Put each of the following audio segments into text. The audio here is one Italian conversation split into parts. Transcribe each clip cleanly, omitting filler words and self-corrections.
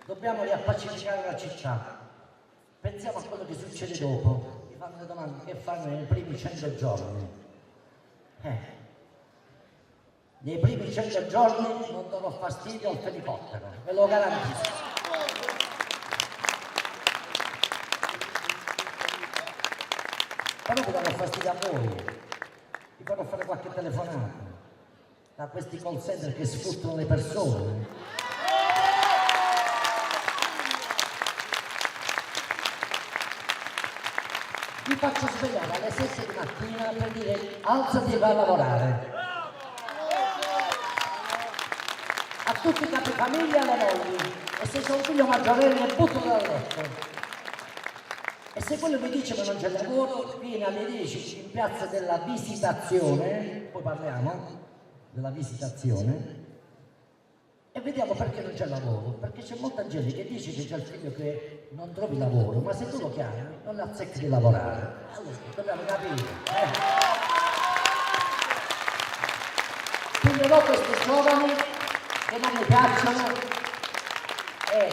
dobbiamo riappacificare la città. Pensiamo a quello che succede dopo. Mi fanno le domande che fanno nei primi 100 giorni. Nei primi 100 giorni non darò fastidio al felicottero, ve lo garantisco. Però vi darò fastidio a voi, vi farò fare qualche telefonata da questi call center che sfruttano le persone. Vi faccio svegliare alle 6 di mattina per dire alzati e vai a lavorare. A tutti i capifamiglia e alle mogli, e se c'è un figlio maggiorenne buttalo dal letto. E se quello mi dice che non c'è lavoro, viene alle 10 in piazza della Visitazione, poi parliamo della Visitazione, e vediamo perché non c'è lavoro. Perché c'è molta gente che dice che c'è il figlio che non trovi lavoro, ma se tu lo chiami non la azzecchi di lavorare. Allora, dobbiamo capire. Quindi ho questi giovani che non mi piacciono e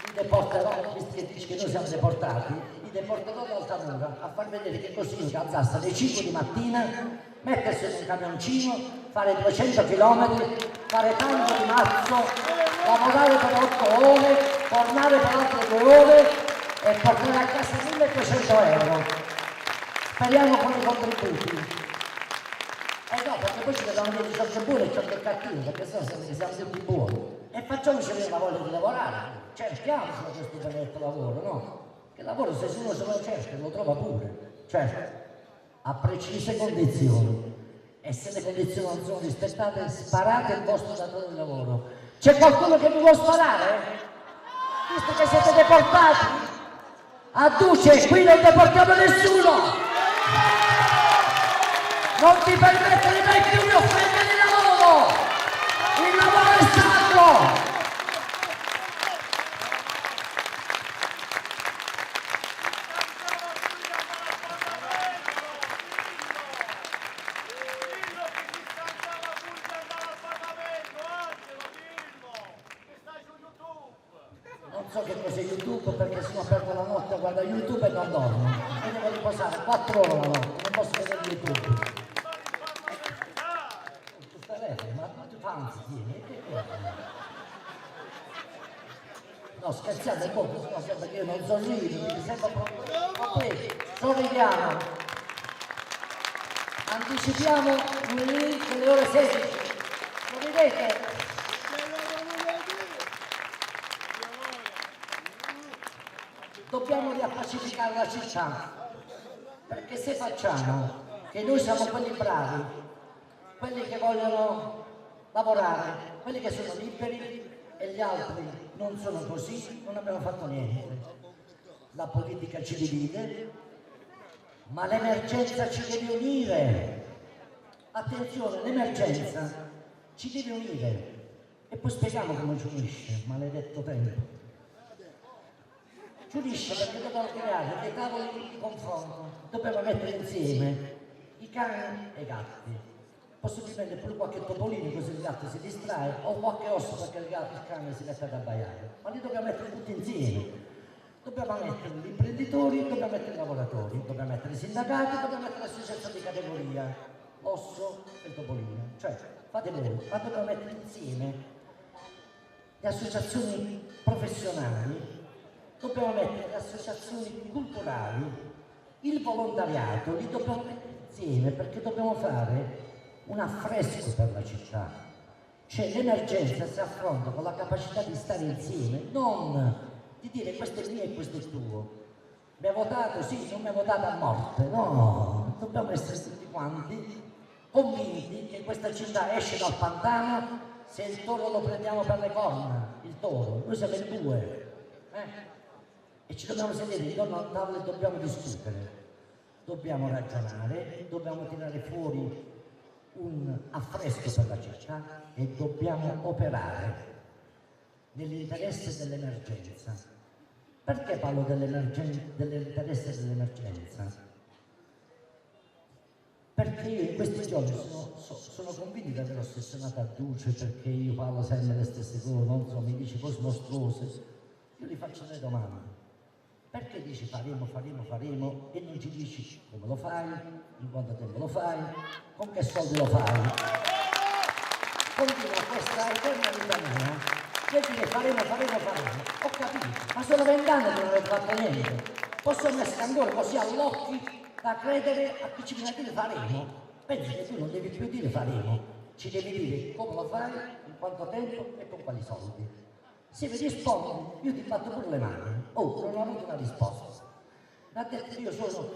li deporterò, visto che dici che noi siamo deportati, li deporterò da Altamura a far vedere che così si alzasse alle 5 di mattina, mettersi in un camioncino, fare 200 km, fare tanto di mazzo, lavorare per 8 ore, tornare per altre 2 ore e portare a casa 1.300 euro. Speriamo con i contributi. No, perché poi ci dobbiamo dire ciò che è buono e ciò che è cattivo, perché sennò siamo tutti buoni. E facciamoci avere la voglia di lavorare, cerchiamocelo questo benedetto lavoro, no? Che lavoro se uno se lo cerca lo trova pure, certo, a precise condizioni. E se le condizioni non sono rispettate, sparate il vostro datore di lavoro. C'è qualcuno che vi vuole sparare? Visto che siete deportati? A Duce, qui non deportiamo nessuno! Non ti permettere mai più di offendere il lavoro! Il lavoro è sacro! Non so che cos'è YouTube perché se no perdo la notte a guardare YouTube e non dormo. Mi devo riposare 4 ore la notte, non posso vedere YouTube. Ma tu fanzi, tieni, che no, scherzate un po', no, sembra che io non sorrido, mi sembra proprio. Sorridiamo. Anticipiamo lunedì che le ore 16. Lo vedete? Dobbiamo riappacificare la città, perché se facciamo che noi siamo quelli bravi, quelli che vogliono lavorare, quelli che sono liberi e gli altri non sono così, non abbiamo fatto niente. La politica ci divide, ma l'emergenza ci deve unire. Attenzione, l'emergenza ci deve unire. E poi spieghiamo come ci unisce, maledetto tempo. Ci unisce perché dobbiamo creare dei tavoli di confronto, dobbiamo mettere insieme i cani e i gatti. Possibilmente pure qualche topolino così il gatto si distrae, o qualche osso perché il cane si mette ad abbaiare. Ma li dobbiamo mettere tutti insieme. Dobbiamo mettere gli imprenditori, dobbiamo mettere i lavoratori, dobbiamo mettere i sindacati, dobbiamo mettere le associazioni di categoria, l'osso e il topolino. Cioè, fate voi, ma dobbiamo mettere insieme le associazioni professionali, dobbiamo mettere le associazioni culturali, il volontariato, li dobbiamo mettere insieme perché dobbiamo fare un affresco per la città. Cioè l'emergenza si affronta con la capacità di stare insieme, non di dire questo è mio e questo è tuo. Mi ha votato, sì, non mi ha votato a morte, no, dobbiamo essere tutti quanti convinti che questa città esce dal pantano se il toro lo prendiamo per le corna, il toro, noi siamo in due. E ci dobbiamo sedere intorno al tavolo e dobbiamo discutere, dobbiamo ragionare, dobbiamo tirare fuori un affresco per la città e dobbiamo operare nell'interesse dell'emergenza. Perché parlo dell'interesse dell'emergenza? perché io in questi giorni sono convinto di aver ossessionato a Duce, perché io parlo sempre le stesse cose, non so, mi dici cose mostruose. Io gli faccio delle domande. Perché dici faremo, faremo, faremo e non ci dici come lo fai, in quanto tempo lo fai, con che soldi lo fai? Continua questa eterna litania per dire faremo, faremo, faremo. Ho capito, ma sono 20 anni che non ho fatto niente. Possono essere ancora così all'occhio da credere a chi ci viene a dire faremo. Pensi che tu non devi più dire faremo, ci devi dire come lo fai, in quanto tempo e con quali soldi. Se mi rispondi, io ti batto pure le mani. Oh, non ho avuto una risposta. Mi ha detto che io sono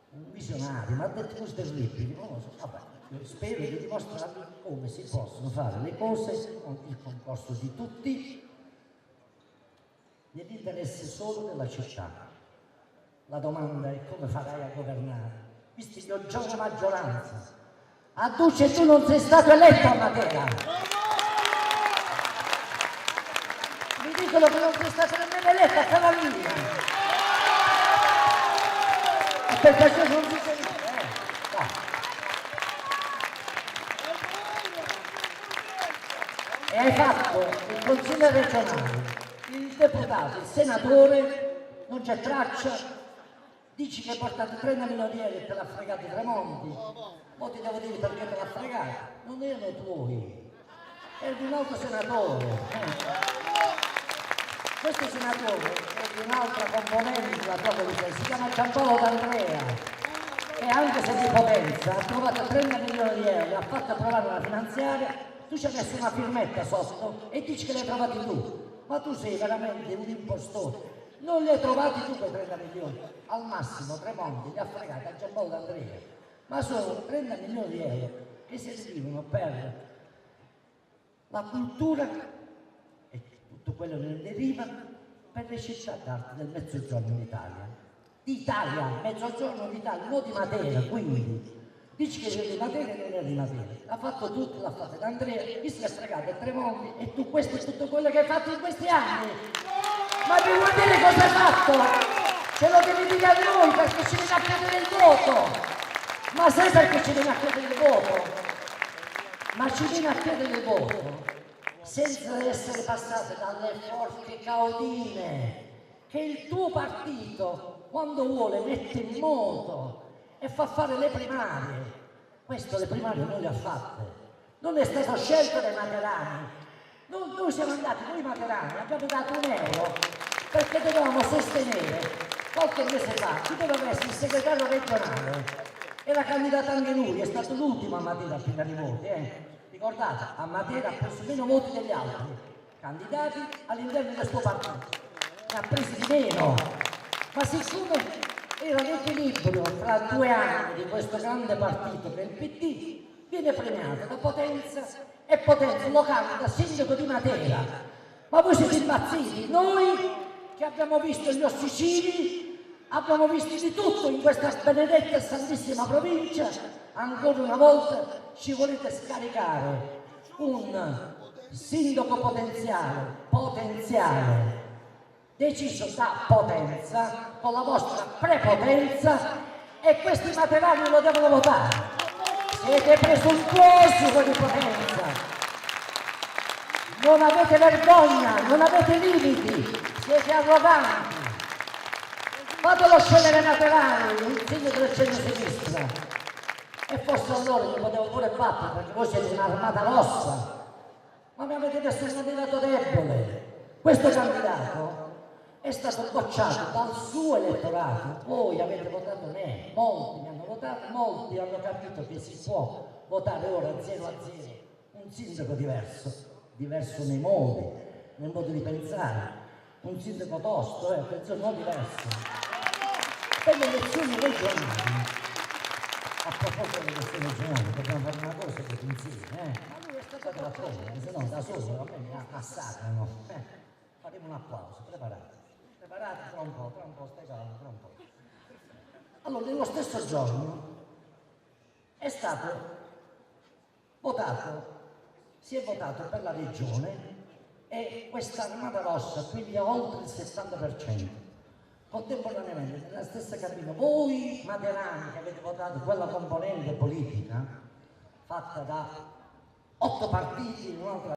un visionario, mi ha detto cose terribili, non lo so, vabbè, io spero di dimostrarvi come si possono fare le cose con il concorso di tutti nell'interesse solo della città. La domanda è come farai a governare, visto che ho già una maggioranza. A Duce tu non sei stato eletto a Matera. Mi dicono che non sei stato nemmeno eletto a casa mia. E per questo non si sente, no. E hai fatto il consiglio regionale, il deputato, il senatore, non c'è traccia, dici che hai portato 30 milioni di euro e te l'ha fregato Tremonti, poi ti devo dire perché te l'ha fregato, non erano tuoi, era di un altro senatore. Questo senatore è di un'altra componente della tua coalizione, si chiama Giampaolo D'Andrea e anche se di potenza ha trovato 30 milioni di euro, ha fatto approvare una finanziaria, tu ci hai messo una firmetta sotto e dici che li hai trovati tu, ma tu sei veramente un impostore, non li hai trovati tu quei 30 milioni, al massimo Tremonti li ha fregati a Giampaolo D'Andrea, ma sono 30 milioni di euro che si servivano per la cultura e tutto quello che ne deriva per le città d'arte del Mezzogiorno d'Italia. D'Italia, Mezzogiorno d'Italia, non di Matera, quindi. Dici che è di Matera e non è di Matera. L'ha fatto tutto, l'ha fatto D'Andrea, chi si è fregato a Tremonti e tu questo è tutto quello che hai fatto in questi anni. Ma mi vuoi dire cosa hai fatto? Ce lo devi dire a noi perché ci viene a chiedere il voto. Ma sai perché ci viene a chiedere il voto? Ma ci viene a chiedere il voto senza essere passate dalle forche caudine che il tuo partito quando vuole mette in moto e fa fare le primarie. Questo le primarie non le ha fatte, non è stato scelto dai materani. Noi siamo andati, noi materani abbiamo dato €1 perché dovevamo sostenere qualche mese fa chi doveva essere il segretario regionale. Era candidato anche lui, è stato l'ultimo a Matera a prendere i voti, Ricordate, a Matera ha preso meno voti degli altri candidati all'interno del suo partito, ne ha presi di meno, ma siccome era l'equilibrio tra 2 anni di questo grande partito che è il PD, viene premiato da Potenza e Potenza lo candida sindaco di Matera. Ma voi siete impazziti, noi che abbiamo visto gli ossicini, abbiamo visto di tutto in questa benedetta e santissima provincia, ancora una volta ci volete scaricare un sindaco potenziale, deciso da Potenza, con la vostra prepotenza, e questi materiali lo devono votare. Siete presuntuosi con Potenza, non avete vergogna, non avete limiti, siete arroganti. Fatelo scegliere Naterani, il figlio del centro-sinistra. E forse allora mi potevo pure battere perché voi siete un'armata rossa, ma mi avete messo un candidato debole. Questo candidato è stato bocciato dal suo elettorato, voi avete votato me, molti mi hanno votato, molti hanno capito che si può votare ora 0 a 0 un sindaco diverso nei modi, nel modo di pensare, un sindaco tosto, attenzione, non diverso. Per le elezioni regionali, a proposito delle elezioni regionali, dobbiamo fare una cosa che insieme, Ma lui è stato da solo, se no da solo a me mi massacrano. Faremo un applauso, preparati, tra un po', stai calmo, tra un po'. Allora, nello stesso giorno è stato votato, si è votato per la regione e questa Armata Rossa quindi ha oltre il 70%. contemporaneamente nella stessa cabina, voi materani che avete votato quella componente politica fatta da 8 partiti in un'altra